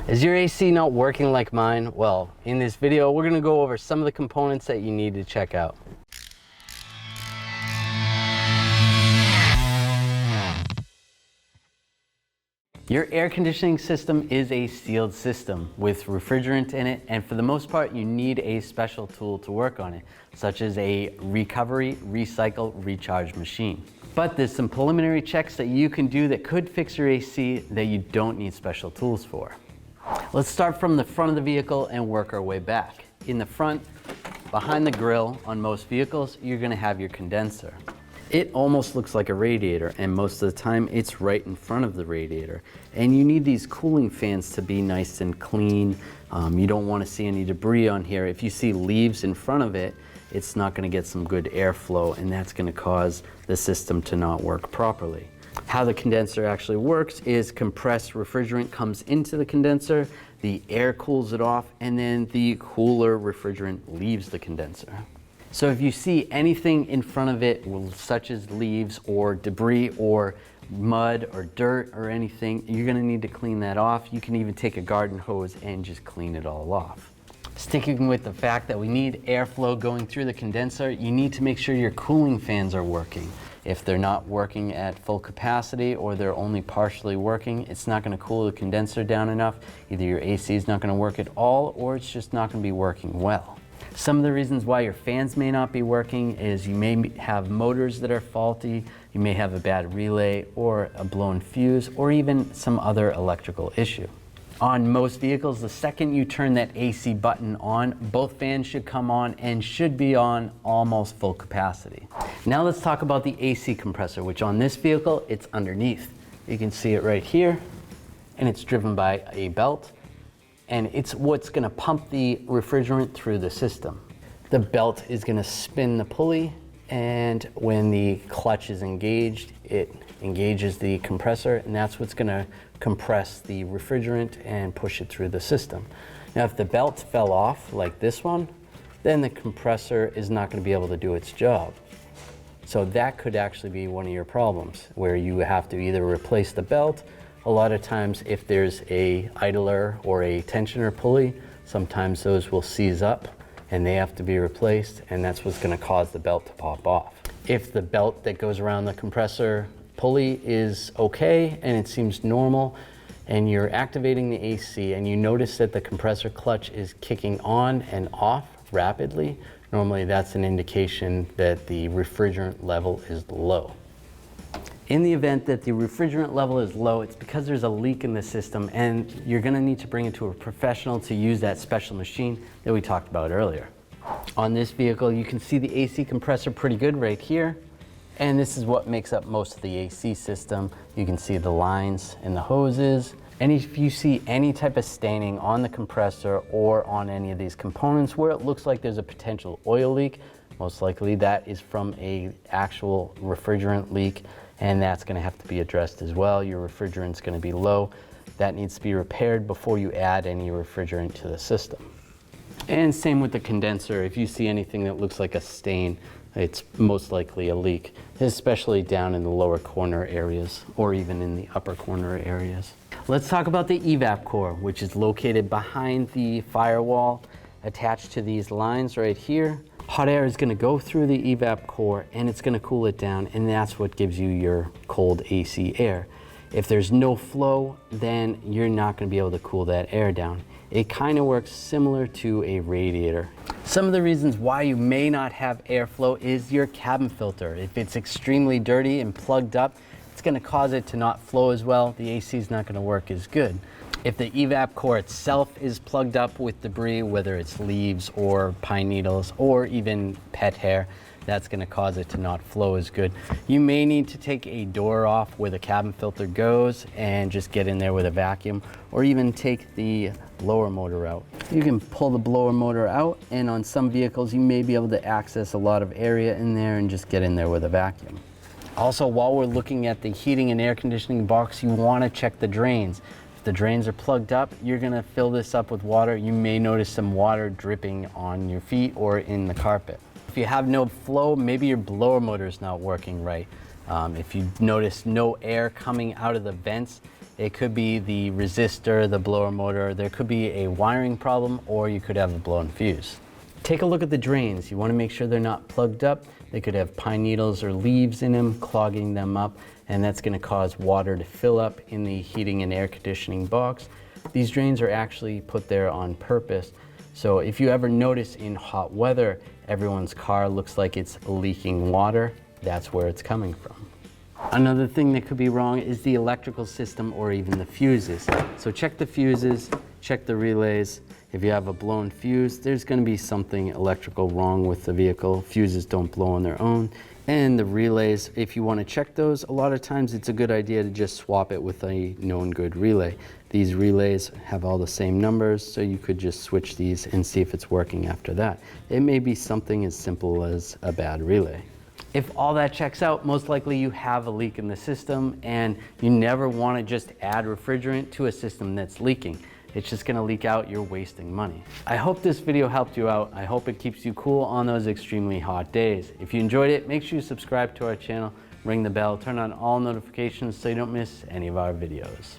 Is your AC not working like mine? Well, in this video, we're gonna go over some of the components that you need to check out. Your air conditioning system is a sealed system with refrigerant in it, and for the most part, you need a special tool to work on it, such as a recovery, recycle, recharge machine. But there's some preliminary checks that you can do that could fix your AC that you don't need special tools for. Let's start from the front of the vehicle and work our way back. In the front, behind the grille on most vehicles, you're gonna have your condenser. It almost looks like a radiator, and most of the time it's right in front of the radiator. And you need these cooling fans to be nice and clean. You don't want to see any debris on here. If you see leaves in front of it, it's not going to get some good airflow, and that's going to cause the system to not work properly. How the condenser actually works is compressed refrigerant comes into the condenser, the air cools it off, and then the cooler refrigerant leaves the condenser. So if you see anything in front of it, such as leaves or debris or mud or dirt or anything, you're gonna need to clean that off. You can even take a garden hose and just clean it all off. Sticking with the fact that we need airflow going through the condenser, you need to make sure your cooling fans are working. If they're not working at full capacity or they're only partially working, it's not gonna cool the condenser down enough. Either your AC is not gonna work at all, or it's just not gonna be working well. Some of the reasons why your fans may not be working is you may have motors that are faulty, you may have a bad relay or a blown fuse, or even some other electrical issue. On most vehicles, the second you turn that AC button on, both fans should come on and should be on almost full capacity. Now let's talk about the AC compressor, which on this vehicle, it's underneath. You can see it right here, and it's driven by a belt. And it's what's gonna pump the refrigerant through the system. The belt is gonna spin the pulley, and when the clutch is engaged, it engages the compressor, and that's what's gonna compress the refrigerant and push it through the system. Now, if the belt fell off, like this one, then the compressor is not gonna be able to do its job. So that could actually be one of your problems, where you have to either replace the belt. A lot of times if there's a idler or a tensioner pulley, sometimes those will seize up and they have to be replaced, and that's what's gonna cause the belt to pop off. If the belt that goes around the compressor pulley is okay and it seems normal, and you're activating the AC and you notice that the compressor clutch is kicking on and off rapidly, normally that's an indication that the refrigerant level is low. In the event that the refrigerant level is low, it's because there's a leak in the system, and you're gonna need to bring it to a professional to use that special machine that we talked about earlier. On this vehicle, you can see the AC compressor pretty good right here, and this is what makes up most of the AC system. You can see the lines and the hoses, and if you see any type of staining on the compressor or on any of these components where it looks like there's a potential oil leak, most likely that is from an actual refrigerant leak, and that's going to have to be addressed as well. Your refrigerant's going to be low. That needs to be repaired before you add any refrigerant to the system. And same with the condenser. If you see anything that looks like a stain, it's most likely a leak, especially down in the lower corner areas or even in the upper corner areas. Let's talk about the evap core, which is located behind the firewall, attached to these lines right here. Hot air is going to go through the evap core and it's going to cool it down, and that's what gives you your cold AC air. If there's no flow, then you're not going to be able to cool that air down. It kind of works similar to a radiator. Some of the reasons why you may not have airflow is your cabin filter. If it's extremely dirty and plugged up, it's going to cause it to not flow as well. The AC is not going to work as good. If the evap core itself is plugged up with debris, whether it's leaves or pine needles or even pet hair, that's going to cause it to not flow as good. You may need to take a door off where the cabin filter goes and just get in there with a vacuum, or even take the blower motor out. You can pull the blower motor out, and on some vehicles you may be able to access a lot of area in there and just get in there with a vacuum. Also, while we're looking at the heating and air conditioning box, you want to check the drains. If the drains are plugged up, you're going to fill this up with water. You may notice some water dripping on your feet or in the carpet. If you have no flow, maybe your blower motor is not working right. If you notice no air coming out of the vents, it could be the resistor, the blower motor, there could be a wiring problem, or you could have a blown fuse. Take a look at the drains. You want to make sure they're not plugged up. They could have pine needles or leaves in them, clogging them up, and that's going to cause water to fill up in the heating and air conditioning box. These drains are actually put there on purpose. So if you ever notice in hot weather, everyone's car looks like it's leaking water, that's where it's coming from. Another thing that could be wrong is the electrical system or even the fuses. So check the fuses, check the relays. If you have a blown fuse, there's going to be something electrical wrong with the vehicle. Fuses don't blow on their own. And the relays, if you want to check those, a lot of times it's a good idea to just swap it with a known good relay. These relays have all the same numbers, so you could just switch these and see if it's working after that. It may be something as simple as a bad relay. If all that checks out, most likely you have a leak in the system, and you never want to just add refrigerant to a system that's leaking. It's just going to leak out, you're wasting money. I hope this video helped you out. I hope it keeps you cool on those extremely hot days. If you enjoyed it, make sure you subscribe to our channel, ring the bell, turn on all notifications so you don't miss any of our videos.